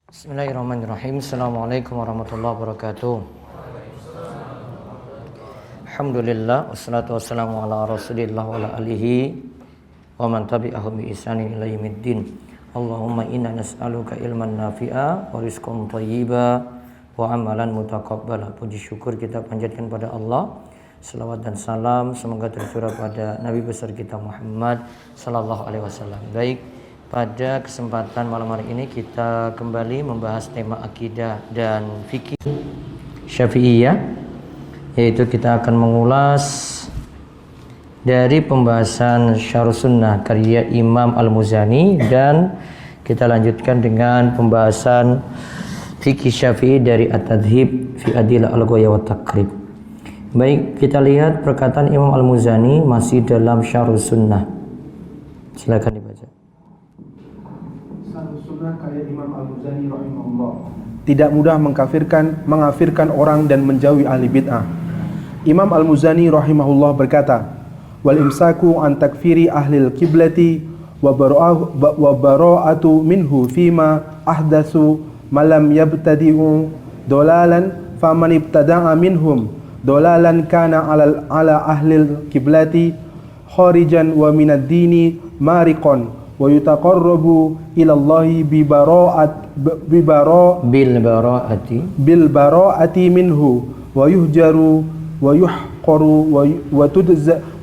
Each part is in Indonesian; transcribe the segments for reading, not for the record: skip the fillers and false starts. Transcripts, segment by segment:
Bismillahirrahmanirrahim. Assalamualaikum warahmatullahi wabarakatuh. Alhamdulillah wassalatu wassalamu ala Rasulillah wa ala alihi wa man tabi'ahum bi ihsanin ila yaumiddin. Allahumma inna nas'aluka ilman nafi'a wa rizqan thayyiba wa amalan mutaqabbala. Puji syukur kita panjatkan pada Allah. Selawat dan salam semoga tercurah pada Nabi besar kita Muhammad sallallahu alaihi wasallam. Baik, pada kesempatan malam hari ini kita kembali membahas tema akidah dan fikih Syafi'iyah, yaitu kita akan mengulas dari pembahasan Syarh Sunnah karya Imam Al-Muzani, dan kita lanjutkan dengan pembahasan fikih Syafi'i dari At-Tadhib fi Adillah Al-Ghaya wa Taqrib. Baik, kita lihat perkataan Imam Al-Muzani masih dalam Syarh Sunnah. Silakan dibaca. Syarh Sunnah karya Imam Al-Muzani rahimahullah. Tidak mudah mengkafirkan orang dan menjauhi ahli bid'ah. Imam Al-Muzani rahimahullah berkata, wal imsaku an takfiri ahlil kiblati wa bara'atu minhu fima ahdatsu malam yabtadi'u dolalan faman ibtada'a minhum dolalan kana ala ahlil kiblati kharijan wa minad dini mariqan wa yutaqarrabu ila Allahi bil bara'ati minhu wa yuhjaru wa yuhqaru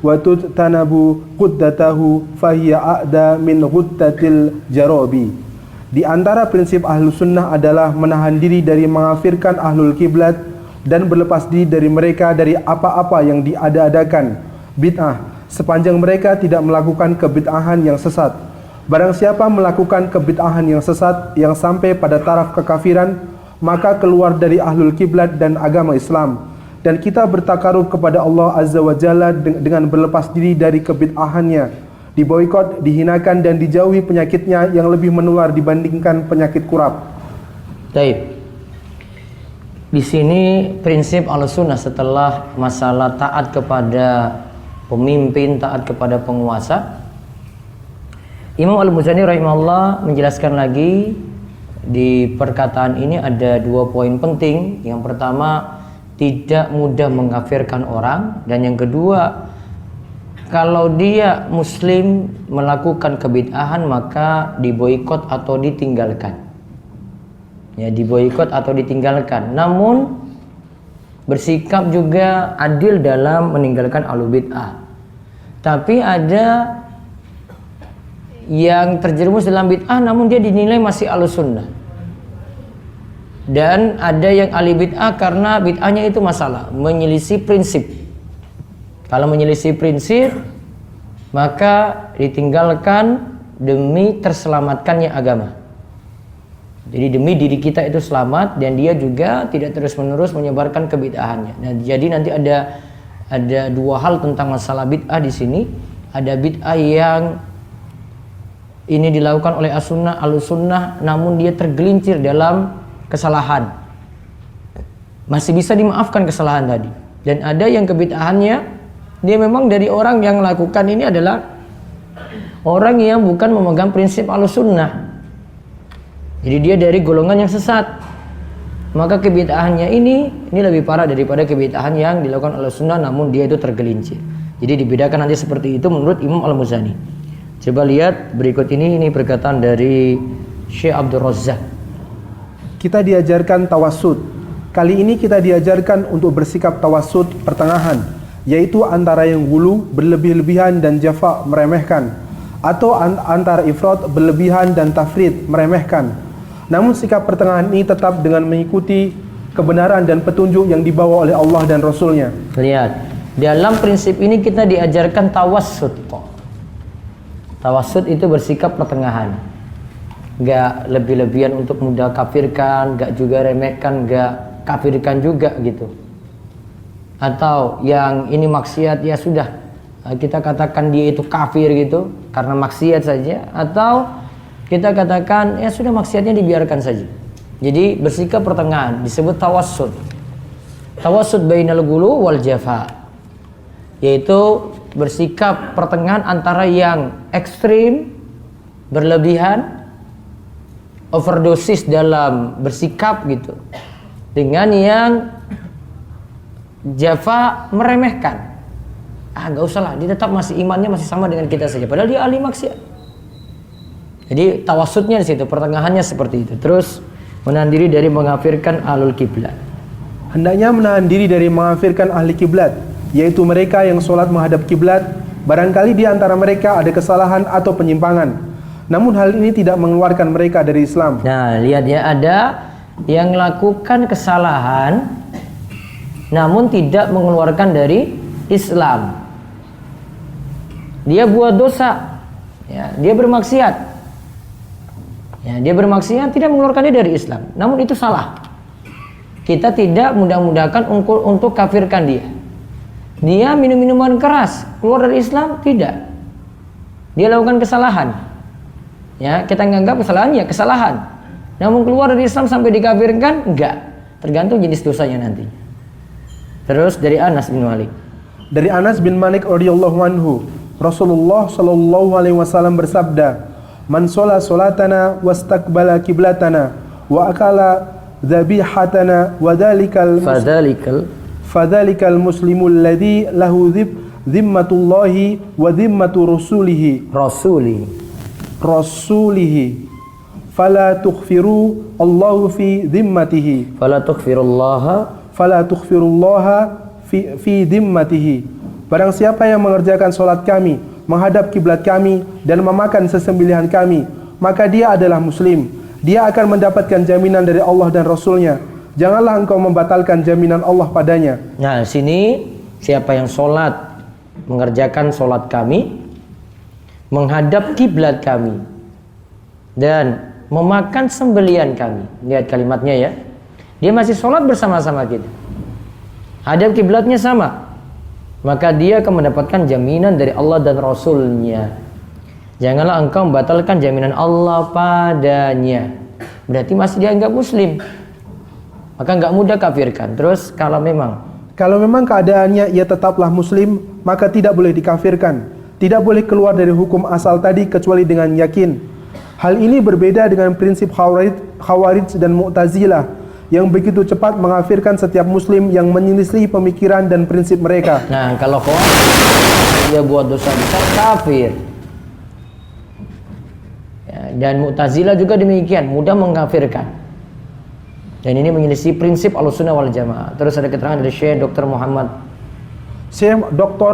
wa tudtanabu quddatahu fahiya a'da min ghuddatil jarabi. Di antara prinsip ahlu sunnah adalah menahan diri dari mengafirkan ahlul kiblat dan berlepas diri dari mereka dari apa-apa yang diada-adakan bid'ah, sepanjang mereka tidak melakukan kebid'ahan yang sesat. Barang siapa melakukan kebid'ahan yang sesat yang sampai pada taraf kekafiran, maka keluar dari ahlul kiblat dan agama Islam. Dan kita bertakarub kepada Allah Azza wa Jalla dengan berlepas diri dari kebid'ahannya, diboikot, dihinakan dan dijauhi penyakitnya yang lebih menular dibandingkan penyakit kurap. Baik. Di sini prinsip Ahlussunnah setelah masalah taat kepada pemimpin, taat kepada penguasa, Imam Al-Muzani rahimahullah menjelaskan lagi di perkataan ini ada 2 poin penting. Yang pertama, tidak mudah mengkafirkan orang, dan yang kedua, kalau dia muslim melakukan kebid'ahan maka diboikot atau ditinggalkan. Ya, diboikot atau ditinggalkan. Namun bersikap juga adil dalam meninggalkan ahlul bid'ah. Tapi ada yang terjerumus dalam bid'ah namun dia dinilai masih ahlus sunnah. Dan ada yang ahli bid'ah karena bid'ahnya itu masalah, menyelisih prinsip. Kalau menyelisih prinsip maka ditinggalkan demi terselamatkannya agama. Jadi demi diri kita itu selamat, dan dia juga tidak terus-menerus menyebarkan kebid'ahannya. Nah, jadi nanti ada 2 hal tentang masalah bid'ah di sini. Ada bid'ah yang ini dilakukan oleh Ahlussunnah namun dia tergelincir dalam kesalahan, masih bisa dimaafkan kesalahan tadi. Dan ada yang kebid'ahannya dia memang dari orang yang melakukan ini adalah orang yang bukan memegang prinsip Ahlussunnah. Jadi dia dari golongan yang sesat. Maka kebid'ahannya ini lebih parah daripada kebid'ahan yang dilakukan Ahlussunnah namun dia itu tergelincir. Jadi dibedakan nanti seperti itu menurut Imam Al-Muzani. Coba lihat berikut ini perkataan dari Syekh Abdul Razzaq. Kita diajarkan tawassud. Kali ini kita diajarkan untuk bersikap tawassud pertengahan, yaitu antara yang gulu, berlebih-lebihan, dan jafa, meremehkan, atau antara ifrat, berlebihan, dan tafrid, meremehkan. Namun sikap pertengahan ini tetap dengan mengikuti kebenaran dan petunjuk yang dibawa oleh Allah dan Rasulnya. Lihat, dalam prinsip ini kita diajarkan tawassud. Tawassud itu bersikap pertengahan, gak lebih-lebihan untuk mudah kafirkan, gak juga remehkan, gak kafirkan juga gitu. Atau yang ini maksiat, ya sudah kita katakan dia itu kafir gitu karena maksiat saja, atau kita katakan ya sudah maksiatnya dibiarkan saja. Jadi bersikap pertengahan disebut tawassud. Tawassud bainal ghulu wal jafa, yaitu bersikap pertengahan antara yang ekstrim, berlebihan, overdosis dalam bersikap gitu dengan yang Java meremehkan. Nggak usah lah, dia tetap masih imannya masih sama dengan kita saja, padahal dia ahli maksiat. Jadi tawasudnya di situ, pertengahannya seperti itu. Terus menahan diri dari mengkafirkan ahlul kiblat. Hendaknya menahan diri dari mengkafirkan ahli kiblat, yaitu mereka yang sholat menghadap kiblat. Barangkali di antara mereka ada kesalahan atau penyimpangan, namun hal ini tidak mengeluarkan mereka dari Islam. Nah, lihat ya, ada yang melakukan kesalahan namun tidak mengeluarkan dari Islam. Dia buat dosa, ya, dia bermaksiat, ya, dia bermaksiat tidak mengeluarkan dia dari Islam, namun itu salah. Kita tidak mudah-mudahkan untuk kafirkan dia. Dia minum minuman keras, keluar dari Islam? Tidak. Dia lakukan kesalahan, ya, kita menganggap kesalahannya kesalahan, namun keluar dari Islam sampai dikafirkan? Enggak, tergantung jenis dosanya nanti. Terus dari Anas bin Malik. Dari Anas bin Malik radhiyallahu anhu, Rasulullah shallallahu alaihi wasallam bersabda, "Man sholat sholatana wastaqbala kiblatana wa akala dhabihatana wa fadhalikal muslimul ladzi lahu dhimmatullahi wa dhimmatu rasulihi fala tughfiru Allahu fi dhimmatihi fala tughfirullaha fi dhimmatihi." Barang siapa yang mengerjakan solat kami, menghadap kiblat kami, dan memakan sesembelihan kami, maka dia adalah muslim. Dia akan mendapatkan jaminan dari Allah dan Rasulnya. Janganlah engkau membatalkan jaminan Allah padanya. Nah, sini siapa yang solat, mengerjakan solat kami, menghadap kiblat kami, dan memakan sembelihan kami. Lihat kalimatnya ya. Dia masih solat bersama-sama kita. Hadap kiblatnya sama, maka dia akan mendapatkan jaminan dari Allah dan Rasulnya. Janganlah engkau membatalkan jaminan Allah padanya. Berarti masih dianggap muslim, maka nggak mudah kafirkan. Terus kalau memang keadaannya ia tetaplah muslim, maka tidak boleh dikafirkan. Tidak boleh keluar dari hukum asal tadi kecuali dengan yakin. Hal ini berbeda dengan prinsip Khawarij dan Mu'tazilah yang begitu cepat mengkafirkan setiap muslim yang menyelisih pemikiran dan prinsip mereka. Nah, kalau dia buat dosa besar, kafir. Ya, dan Mu'tazilah juga demikian, mudah mengkafirkan. Dan ini menyelisih prinsip Ahlussunnah wal Jamaah. Terus ada keterangan dari Syekh Dr.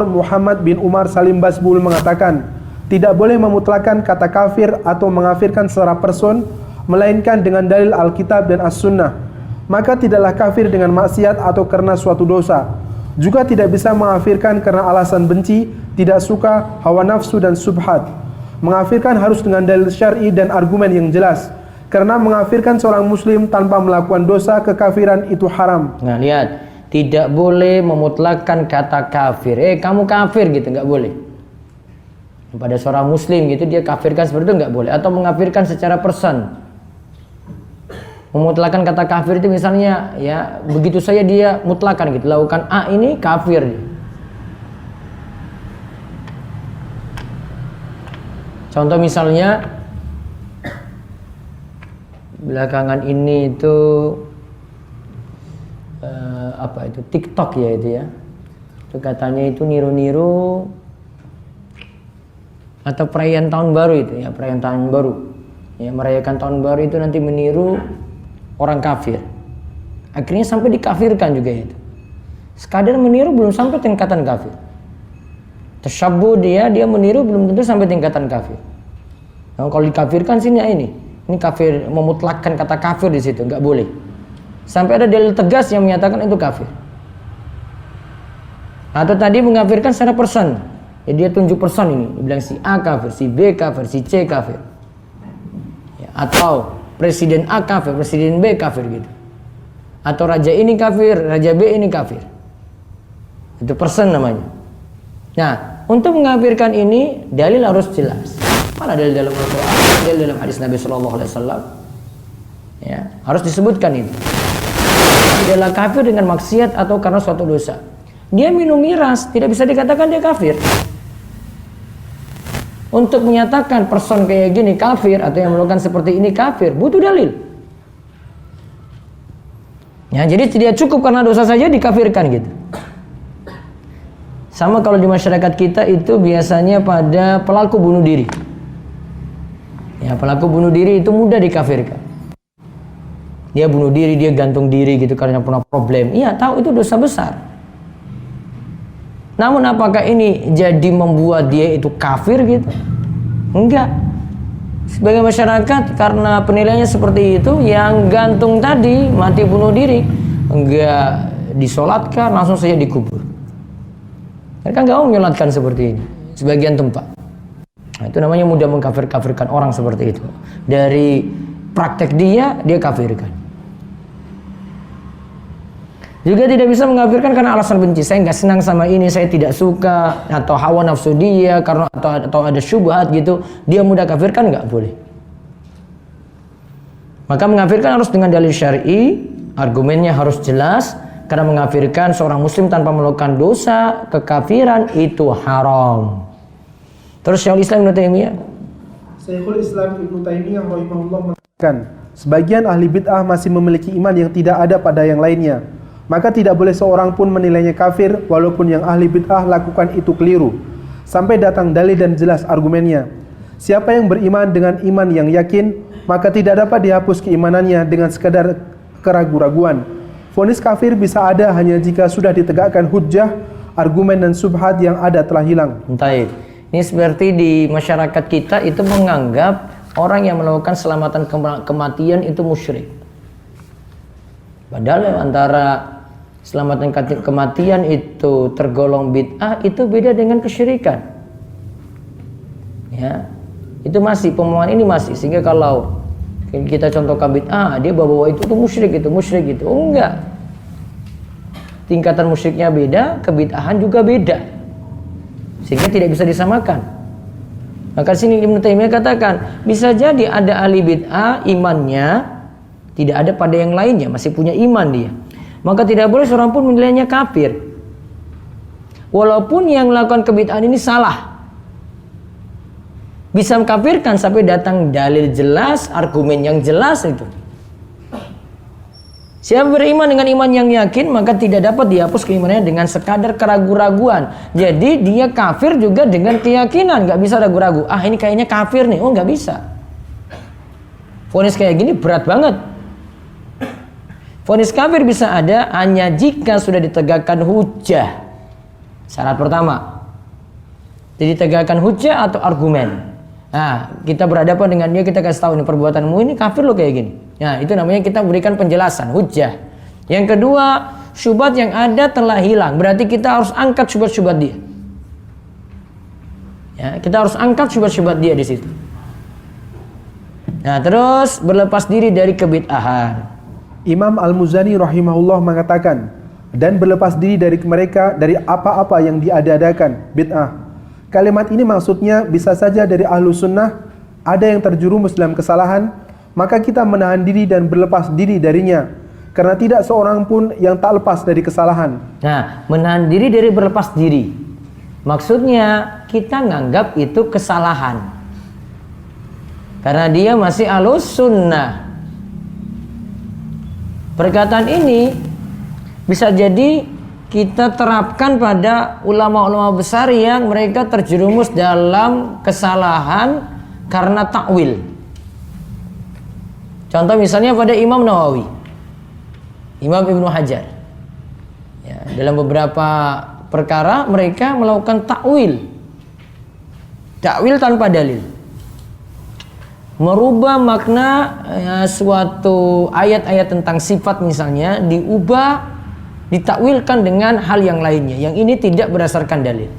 Muhammad bin Umar Salim Basbul mengatakan, tidak boleh memutlakan kata kafir atau mengkafirkan secara person, melainkan dengan dalil Alkitab dan As-Sunnah. Maka tidaklah kafir dengan maksiat atau karena suatu dosa. Juga tidak bisa mengkafirkan karena alasan benci, tidak suka, hawa nafsu dan subhat. Mengkafirkan harus dengan dalil syar'i dan argumen yang jelas. Karena mengkafirkan seorang muslim tanpa melakukan dosa kekafiran itu haram. Nah, lihat, tidak boleh memutlakkan kata kafir. Kamu kafir gitu, nggak boleh. Pada seorang muslim gitu dia kafirkan seperti itu nggak boleh. Atau mengkafirkan secara person. Memutlakan kata kafir itu misalnya ya begitu saja dia mutlakan gitu, lakukan A ini kafir. Contoh misalnya belakangan ini itu apa itu TikTok ya itu ya. Itu katanya itu niru-niru atau perayaan tahun baru itu ya, perayaan tahun baru. Ya, merayakan tahun baru itu nanti meniru orang kafir. Akhirnya sampai dikafirkan juga itu. Sekadar meniru belum sampai tingkatan kafir. Tasyabbuh dia meniru belum tentu sampai tingkatan kafir. Nah, kalau dikafirkan sini ini kafir, memutlakkan kata kafir di situ nggak boleh. Sampai ada dalil tegas yang menyatakan itu kafir. Atau tadi mengkafirkan secara person. Ya, dia tunjuk person ini, dia bilang si A kafir, si B kafir, si C kafir. Ya, atau presiden A kafir, presiden B kafir gitu. Atau raja ini kafir, raja B ini kafir. Itu person namanya. Nah, untuk mengkafirkan ini dalil harus jelas. Mana dalil dalam Al-Quran, dalil dalam hadis Nabi Sallallahu Alaihi Wasallam. Ya, harus disebutkan ini. Tidaklah kafir dengan maksiat atau karena suatu dosa. Dia minum miras, tidak bisa dikatakan dia kafir. Untuk menyatakan person kayak gini kafir atau yang melakukan seperti ini kafir, butuh dalil. Ya, jadi tidak cukup karena dosa saja dikafirkan gitu. Sama kalau di masyarakat kita itu biasanya pada pelaku bunuh diri. Ya, pelaku bunuh diri itu mudah dikafirkan. Dia bunuh diri, dia gantung diri gitu karena punya problem. Iya, tahu itu dosa besar. Namun apakah ini jadi membuat dia itu kafir gitu? Enggak. Sebagai masyarakat karena penilaiannya seperti itu, yang gantung tadi mati bunuh diri enggak disolatkan, langsung saja dikubur. Mereka enggak mau menyolatkan seperti ini sebagian tempat. Nah, itu namanya mudah mengkafir-kafirkan orang seperti itu. Dari praktek dia kafirkan. Juga tidak bisa mengkafirkan karena alasan benci. Saya nggak senang sama ini, saya tidak suka, atau hawa nafsu dia karena atau ada syubhat gitu, dia mudah kafirkan, nggak boleh. Maka mengkafirkan harus dengan dalil syar'i, argumennya harus jelas. Karena mengkafirkan seorang muslim tanpa melakukan dosa kekafiran itu haram. Terus Syekhul Islam Ibnu Taimiyah. Syekhul Islam Ibnu Taimiyah rahimahullah mengatakan, sebagian ahli bid'ah masih memiliki iman yang tidak ada pada yang lainnya. Maka tidak boleh seorang pun menilainya kafir walaupun yang ahli bid'ah lakukan itu keliru, sampai datang dalil dan jelas argumennya. Siapa yang beriman dengan iman yang yakin, maka tidak dapat dihapus keimanannya dengan sekadar keraguan-raguan. Vonis kafir bisa ada hanya jika sudah ditegakkan hujjah, argumen dan subhat yang ada telah hilang. Baik. Ini seperti di masyarakat kita itu menganggap orang yang melakukan selamatan kematian itu musyrik. Padahal antara selamatan kematian itu tergolong bid'ah itu beda dengan kesyirikan. Ya, itu masih pemahaman ini masih, sehingga kalau kita contohkan bid'ah, dia bawa itu musyrik itu. Oh enggak. Tingkatan musyriknya beda, kebid'ahan juga beda. Sehingga tidak bisa disamakan. Maka sini Ibnu Taimiyah katakan, bisa jadi ada ahli bid'ah imannya tidak ada pada yang lainnya, masih punya iman dia. Maka tidak boleh seorang pun menilainya kafir. Walaupun yang melakukan kebid'ahan ini salah. Bisa mengkafirkan sampai datang dalil jelas, argumen yang jelas itu. Siapa beriman dengan iman yang yakin, maka tidak dapat dihapus keimanannya dengan sekadar keraguan-raguan. Jadi dia kafir juga dengan keyakinan, nggak bisa ragu-ragu. Ah, ini kayaknya kafir nih, oh nggak bisa. Vonis kayak gini berat banget. Vonis kafir bisa ada hanya jika sudah ditegakkan hujjah. Syarat pertama, jadi ditegakkan hujjah atau argumen. Nah, kita berhadapan dengan dia, kita kasih tahu ini perbuatanmu ini kafir lo kayak gini. Nah, itu namanya kita berikan penjelasan, hujjah. Yang kedua, syubhat yang ada telah hilang. Berarti kita harus angkat syubhat-syubhat dia. Ya, kita harus angkat syubhat-syubhat dia di situ. Nah, terus berlepas diri dari kebid'ahan. Imam Al-Muzani rahimahullah mengatakan, dan berlepas diri dari mereka dari apa-apa yang diada-adakan bid'ah. Kalimat ini maksudnya bisa saja dari ahlu sunnah ada yang terjerumus dalam kesalahan, maka kita menahan diri dan berlepas diri darinya, karena tidak seorang pun yang tak lepas dari kesalahan. Nah, menahan diri dari berlepas diri, maksudnya kita nganggap itu kesalahan karena dia masih ahlu sunnah. Perkataan ini bisa jadi kita terapkan pada ulama-ulama besar yang mereka terjerumus dalam kesalahan karena takwil. Contoh misalnya pada Imam Nawawi, Imam Ibnu Hajar. Ya, dalam beberapa perkara mereka melakukan takwil tanpa dalil. Merubah makna suatu ayat-ayat tentang sifat misalnya, diubah, ditakwilkan dengan hal yang lainnya, yang ini tidak berdasarkan dalil.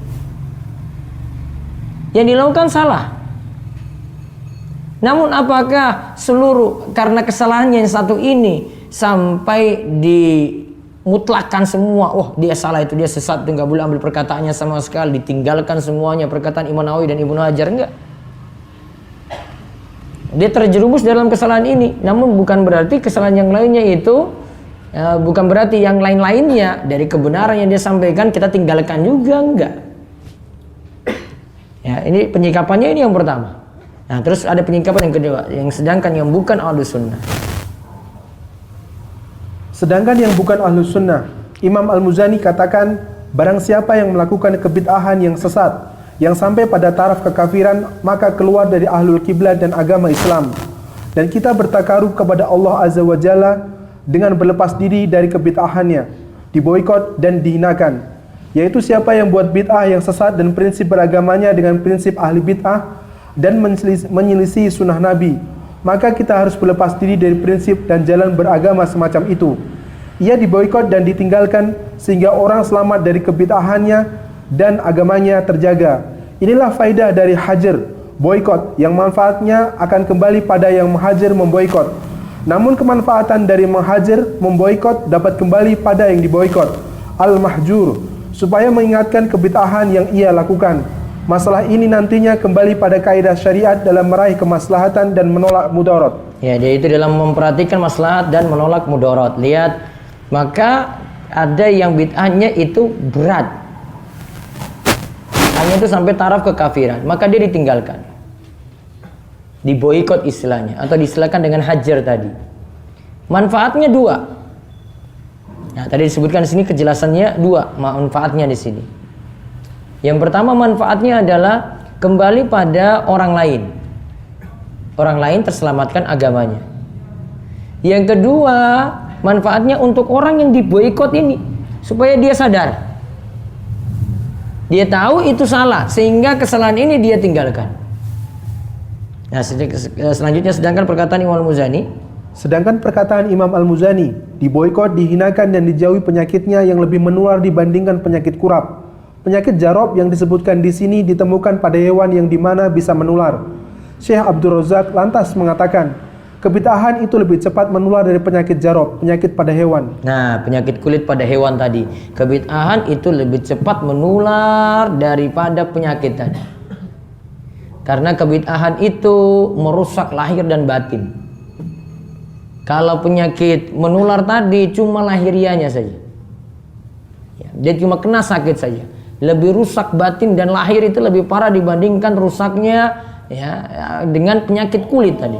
Yang dilakukan salah. Namun apakah seluruh karena kesalahannya yang satu ini sampai dimutlakan semua, oh dia salah itu, dia sesat, itu nggak boleh ambil perkataannya sama sekali, ditinggalkan semuanya perkataan Imam Nawawi dan Ibnu Hajar? Enggak. Dia terjerumus dalam kesalahan ini, namun bukan berarti kesalahan yang lainnya itu bukan berarti yang lain-lainnya dari kebenaran yang dia sampaikan kita tinggalkan juga, enggak. Ya, Ya, ini penyikapannya ini yang pertama. Nah, terus ada penyikapan yang kedua, yang sedangkan yang bukan Ahlus Sunnah. Sedangkan yang bukan Ahlus Sunnah, Imam Al-Muzani katakan, barang siapa yang melakukan kebid'ahan yang sesat, yang sampai pada taraf kekafiran, maka keluar dari Ahlul Kiblat dan agama Islam. Dan kita bertakarub kepada Allah Azza wa Jalla dengan berlepas diri dari kebid'ahannya, diboikot dan dihinakan. Yaitu siapa yang buat bid'ah yang sesat dan prinsip beragamanya dengan prinsip ahli bid'ah dan menyelisih sunnah Nabi, maka kita harus berlepas diri dari prinsip dan jalan beragama semacam itu. Ia diboikot dan ditinggalkan sehingga orang selamat dari kebid'ahannya dan agamanya terjaga. Inilah faidah dari hajar, boikot, yang manfaatnya akan kembali pada yang menghajar memboikot. Namun kemanfaatan dari menghajar memboikot dapat kembali pada yang diboikot, al-mahjur, supaya mengingatkan kebid'ahan yang ia lakukan. Masalah ini nantinya kembali pada kaidah syariat dalam meraih kemaslahatan dan menolak mudarat. Ya, yaitu dalam memperhatikan maslahat dan menolak mudarat. Lihat, maka ada yang bid'ahnya itu berat, hanya itu sampai taraf kekafiran, maka dia ditinggalkan, diboikot istilahnya, atau disilakan dengan hajar tadi. Manfaatnya dua. Nah, tadi disebutkan di sini kejelasannya dua manfaatnya di sini. Yang pertama manfaatnya adalah kembali pada orang lain. Orang lain terselamatkan agamanya. Yang kedua, manfaatnya untuk orang yang diboikot ini, supaya dia sadar. Dia tahu itu salah, sehingga kesalahan ini dia tinggalkan. Nah, selanjutnya sedangkan perkataan Imam Al-Muzani. Sedangkan perkataan Imam Al-Muzani, diboikot, dihinakan dan dijauhi penyakitnya yang lebih menular dibandingkan penyakit kurap. Penyakit jarob yang disebutkan di sini ditemukan pada hewan yang dimana bisa menular. Syekh Abdul Razak lantas mengatakan, kebid'ahan itu lebih cepat menular dari penyakit jarob, penyakit pada hewan. Nah, penyakit kulit pada hewan tadi, kebid'ahan itu lebih cepat menular daripada penyakit tadi. Karena kebid'ahan itu merusak lahir dan batin. Kalau penyakit menular tadi cuma lahirianya saja, ya, dia cuma kena sakit saja. Lebih rusak batin dan lahir itu lebih parah dibandingkan rusaknya ya dengan penyakit kulit tadi.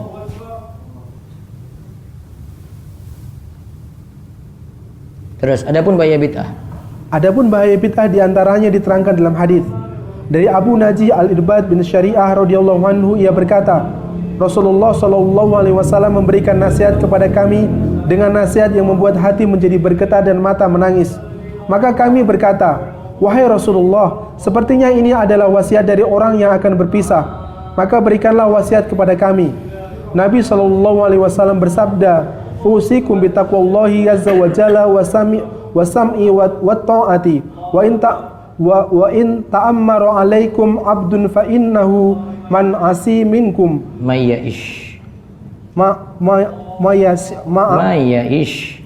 Terus adapun bahaya bid'ah. Adapun bahaya bid'ah diantaranya diterangkan dalam hadis dari Abu Naji Al-Irbad bin Syari'ah radhiyallahu anhu, ia berkata, Rasulullah sallallahu alaihi wasallam memberikan nasihat kepada kami dengan nasihat yang membuat hati menjadi bergetar dan mata menangis. Maka kami berkata, wahai Rasulullah, sepertinya ini adalah wasiat dari orang yang akan berpisah. Maka berikanlah wasiat kepada kami. Nabi SAW bersabda, usikum bitaqwallahi azza wa jalla wa sam'i wa ta'ati wa in ta'ammaru alaikum abdun fa innahu man asi minkum Mayyaish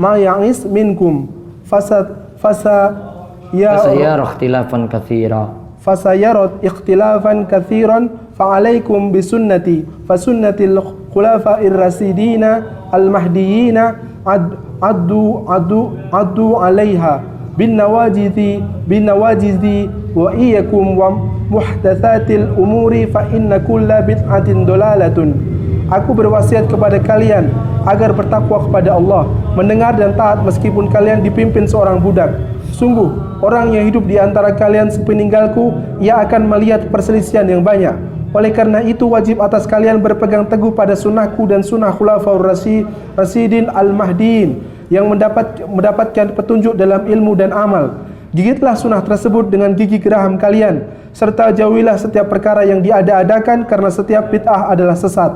ya'is minkum fasayarat ikhtilafan katsiran fa'alaikum bisunnati fasunnatil khulafa'ir rasidina al-mahdiyina addu 'alaiha bin nawajizi wa iyyakum wa muhdatsatil umuri fa inna kulla bid'atin dalalatun. Aku berwasiat kepada kalian agar bertakwa kepada Allah, mendengar dan taat meskipun kalian dipimpin seorang budak. Sungguh, orang yang hidup di antara kalian sepeninggalku, ia akan melihat perselisihan yang banyak. Oleh karena itu, wajib atas kalian berpegang teguh pada sunnahku dan sunnah khulafaur rasyidin al-mahdiin yang mendapatkan petunjuk dalam ilmu dan amal. Gigitlah sunnah tersebut dengan gigi geraham kalian, serta jauhilah setiap perkara yang diada-adakan, karena setiap bid'ah adalah sesat.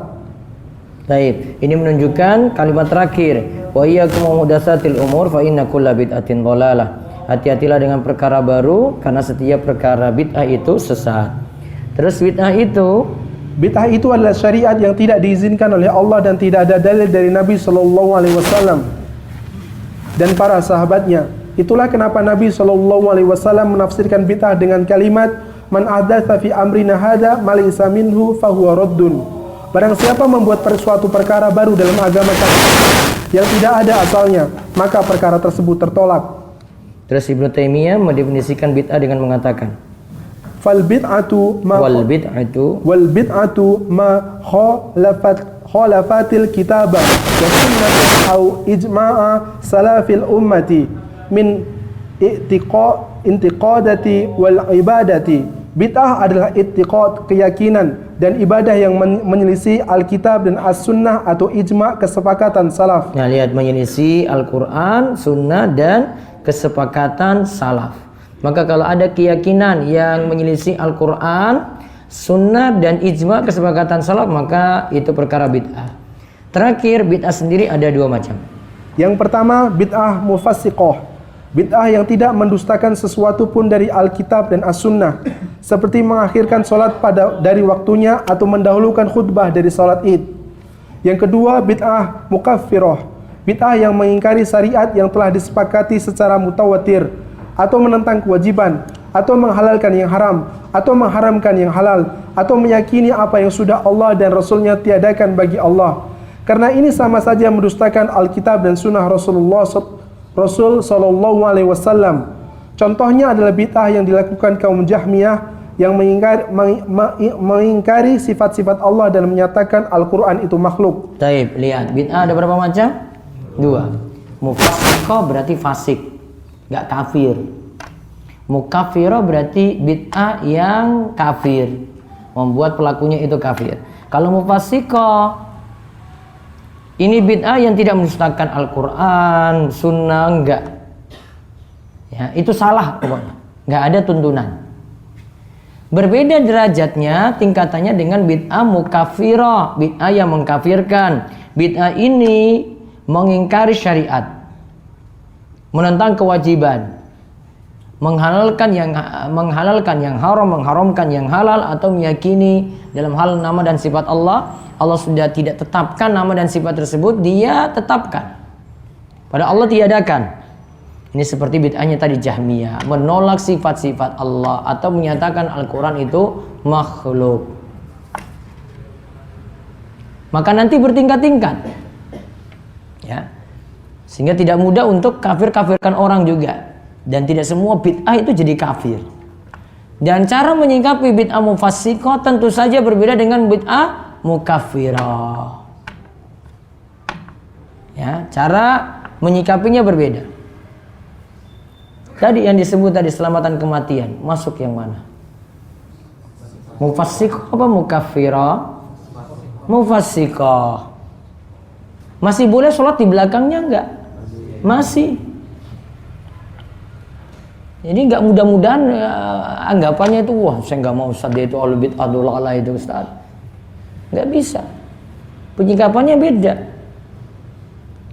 Baik, ini menunjukkan kalimat terakhir, wa iyyakum muhdatsatil umur fa inna kulla bid'atin dhalalah. Hati-hatilah dengan perkara baru, karena setiap perkara bid'ah itu sesat. Terus bid'ah itu adalah syariat yang tidak diizinkan oleh Allah dan tidak ada dalil dari Nabi SAW dan para sahabatnya. Itulah kenapa Nabi SAW menafsirkan bid'ah dengan kalimat man ahdatsa fi amrina hadza ma laysa minhu fahuwa raddun. Barang siapa membuat suatu perkara baru dalam agama kami yang tidak ada asalnya, maka perkara tersebut tertolak. Terus Ibnu Taimiyah mendefinisikan bid'ah dengan mengatakan, Fal bid'atu ma wal bid'atu ma khalafatil kitaba wa sunnata au ijma'a salafil ummati min intiqadati wal ibadati. Bid'ah adalah i'tiqad, keyakinan dan ibadah yang menyelisih Alkitab dan As-Sunnah atau ijma' kesepakatan salaf. Nah, lihat, menyelisih Al-Quran, Sunnah dan kesepakatan salaf. Maka kalau ada keyakinan yang menyelisih Al-Quran, Sunnah dan ijma' kesepakatan salaf, maka itu perkara bid'ah. Terakhir, bid'ah sendiri ada dua macam. Yang pertama, bid'ah mufassiqah. Bid'ah yang tidak mendustakan sesuatu pun dari Alkitab dan As-Sunnah, seperti mengakhirkan sholat dari waktunya atau mendahulukan khutbah dari sholat Id. Yang kedua, bid'ah mukaffirah. Bid'ah yang mengingkari syariat yang telah disepakati secara mutawatir, atau menentang kewajiban, atau menghalalkan yang haram, atau mengharamkan yang halal, atau meyakini apa yang sudah Allah dan Rasulnya tiadakan bagi Allah. Karena ini sama saja mendustakan Alkitab dan Sunnah Rasul Sallallahu Alaihi Wasallam. Contohnya adalah bid'ah yang dilakukan kaum Jahmiyah yang mengingkari sifat-sifat Allah dan menyatakan Al-Quran itu makhluk. Taib, lihat, bid'ah ada berapa macam? Dua. Mufassiqah berarti fasik, nggak kafir. Mukaffirah berarti bid'ah yang kafir, membuat pelakunya itu kafir. Kalau mufassiqah, ini bid'ah yang tidak mendustakan Al-Quran, Sunnah, enggak. Ya, itu salah pokoknya. Enggak ada tuntunan. Berbeda derajatnya, tingkatannya dengan bid'ah mukaffirah, bid'ah yang mengkafirkan. Bid'ah ini mengingkari syariat, menentang kewajiban, menghalalkan yang haram, mengharamkan yang halal, atau meyakini dalam hal nama dan sifat Allah sudah tidak tetapkan nama dan sifat tersebut, dia tetapkan, pada Allah tiadakan. Ini seperti bid'ahnya tadi Jahmiyah, menolak sifat-sifat Allah atau menyatakan Al-Quran itu makhluk. Maka nanti bertingkat-tingkat, ya, sehingga tidak mudah untuk kafir-kafirkan orang juga. Dan tidak semua bid'ah itu jadi kafir. Dan cara menyikapi bid'ah mufassiqah tentu saja berbeda dengan bid'ah mukaffirah. Ya, cara menyikapinya berbeda. Tadi yang disebut tadi selamatan kematian, masuk yang mana? Mufassiqah apa mukaffirah? Mufassiqah. Masih boleh sholat di belakangnya enggak? Masih. Jadi nggak mudah-mudahan anggapannya itu, wah saya nggak mau Ustaz, dia itu ahlu bid'ah dolalah itu Ustaz. Nggak bisa. Penyikapannya beda.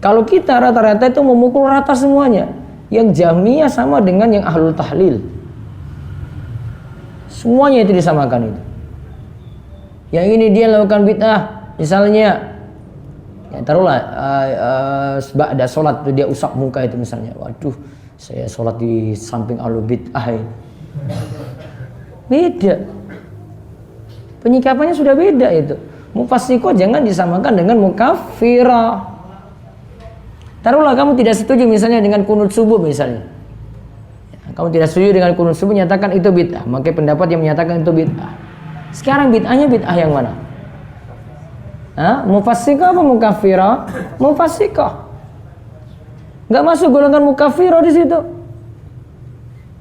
Kalau kita rata-rata itu memukul rata semuanya. Yang Jahmiyah sama dengan yang ahlul tahlil. Semuanya itu disamakan itu. Yang ini dia lakukan bid'ah, misalnya, ya taruhlah ada sholat itu dia usap muka itu misalnya, waduh saya sholat di samping ahlu bid'ah ini. Beda. Penyikapannya sudah beda itu. Mufassiqah jangan disamakan dengan mukaffirah. Taruhlah kamu tidak setuju misalnya dengan kunut subuh misalnya. Kamu tidak setuju dengan kunut subuh, nyatakan itu bid'ah. Maka pendapat yang menyatakan itu bid'ah. Sekarang bid'ahnya bid'ah yang mana? Mufassiqah apa mukaffirah? Mufassiqah. Nggak masuk golongan mukaffirah di situ.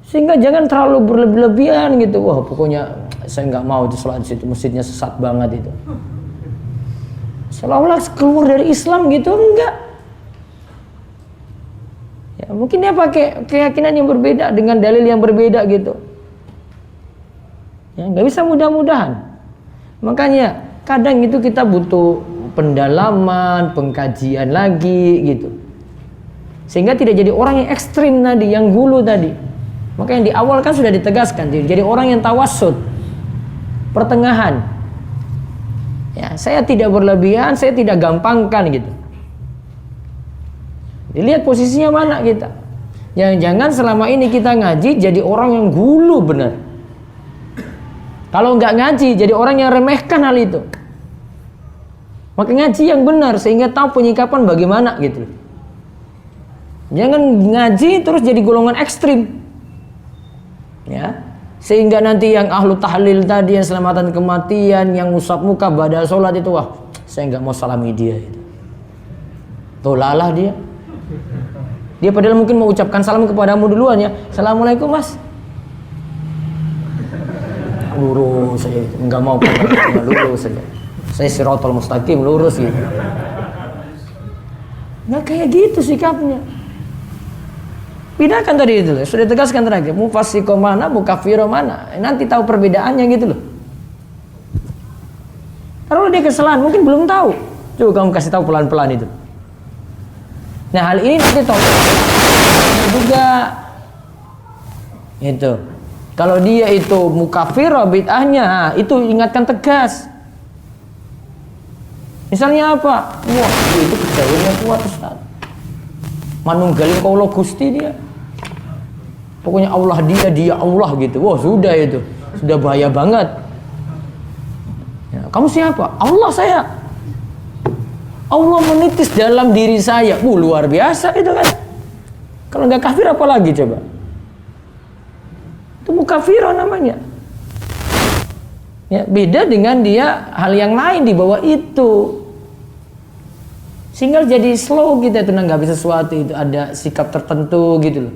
Sehingga jangan terlalu berlebihan gitu. Wah, pokoknya saya nggak mau di sholat di situ, masjidnya sesat banget itu. Seolah-olah keluar dari Islam gitu, enggak. Ya, mungkin dia pakai keyakinan yang berbeda dengan dalil yang berbeda gitu. Ya, nggak bisa mudah-mudahan. Makanya kadang itu kita butuh pendalaman, pengkajian lagi gitu. Sehingga tidak jadi orang yang ekstrim tadi, yang gulu tadi. Maka yang di awal kan sudah ditegaskan, jadi orang yang tawassut, pertengahan. Ya, saya tidak berlebihan, saya tidak gampangkan gitu. Dilihat posisinya mana kita. Jangan selama ini kita ngaji jadi orang yang gulu benar. Kalau nggak ngaji jadi orang yang remehkan hal itu. Maka ngaji yang benar sehingga tahu penyikapan bagaimana gitu. Jangan ngaji terus jadi golongan ekstrim. Ya. Sehingga nanti yang ahlu tahlil tadi, yang selamatan kematian, yang usap muka pada sholat itu, wah saya nggak mau salami dia itu. Tolalah dia. Dia padahal mungkin mau ucapkan salam kepadamu duluan ya. Assalamualaikum mas. Lurus saja, nggak mau lurus saja. Saya sirotol mustaqim, lurus gitu. Nggak kayak gitu sikapnya. Bedakan tadi itu, sudah tegaskan terakhir. Mufassiko mana, mukafiro mana. Nanti tahu perbedaannya gitu loh. Kalau dia kesalahan, mungkin belum tahu. Coba kamu kasih tahu pelan-pelan itu. Nah hal ini nanti tolong juga. Itu. Kalau dia itu mukafiro bid'ahnya, itu ingatkan tegas. Misalnya apa? Wah, itu kejawennya kuat Ustaz. Manunggalin kaulo Gusti dia. Pokoknya Allah dia Allah gitu. Wah sudah itu, sudah bahaya banget. Ya, kamu siapa? Allah saya. Allah menitis dalam diri saya. Luar biasa itu kan. Kalau nggak kafir apa lagi coba? Itu mukafiro namanya. Ya, beda dengan dia hal yang lain di bawah itu. Sehingga jadi slow kita itu nanggapi sesuatu itu ada sikap tertentu gitu loh.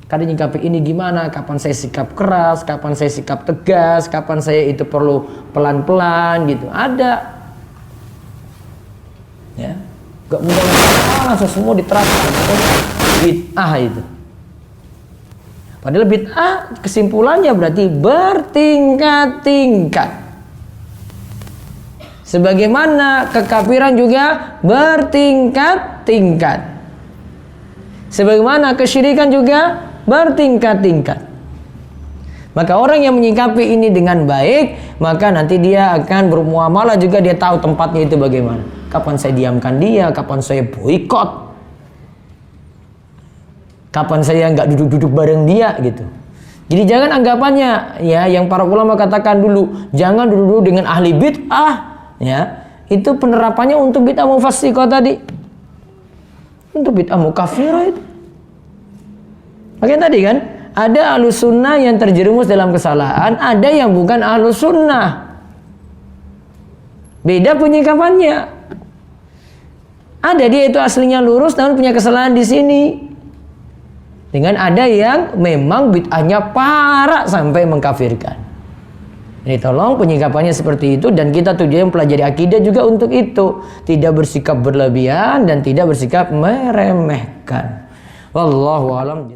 Kadang nyikapi ini gimana, kapan saya sikap keras, kapan saya sikap tegas, kapan saya itu perlu pelan-pelan gitu. Ada. Ya. Gak mudah langsung semua diterapkan. Bid'ah itu. Padahal bid'ah kesimpulannya berarti bertingkat-tingkat. Sebagaimana kekafiran juga bertingkat-tingkat. Sebagaimana kesyirikan juga bertingkat-tingkat. Maka orang yang menyikapi ini dengan baik, maka nanti dia akan bermuamalah juga, dia tahu tempatnya itu bagaimana. Kapan saya diamkan dia, kapan saya boikot, kapan saya nggak duduk-duduk bareng dia gitu. Jadi jangan anggapannya ya yang para ulama katakan dulu, jangan duduk-duduk dengan ahli bid'ah. Ya, itu penerapannya untuk bid'ah mufassiqah tadi. Untuk bid'ah mukafirah itu. Makanya tadi kan, ada ahlus sunnah yang terjerumus dalam kesalahan, ada yang bukan ahlus sunnah. Beda penyikapannya. Ada dia itu aslinya lurus namun punya kesalahan di sini. Dengan ada yang memang bid'ahnya parah sampai mengkafirkan. Jadi tolong penyikapannya seperti itu, dan kita tujuan mempelajari akidah juga untuk itu. Tidak bersikap berlebihan dan tidak bersikap meremehkan. Wallahu a'lam.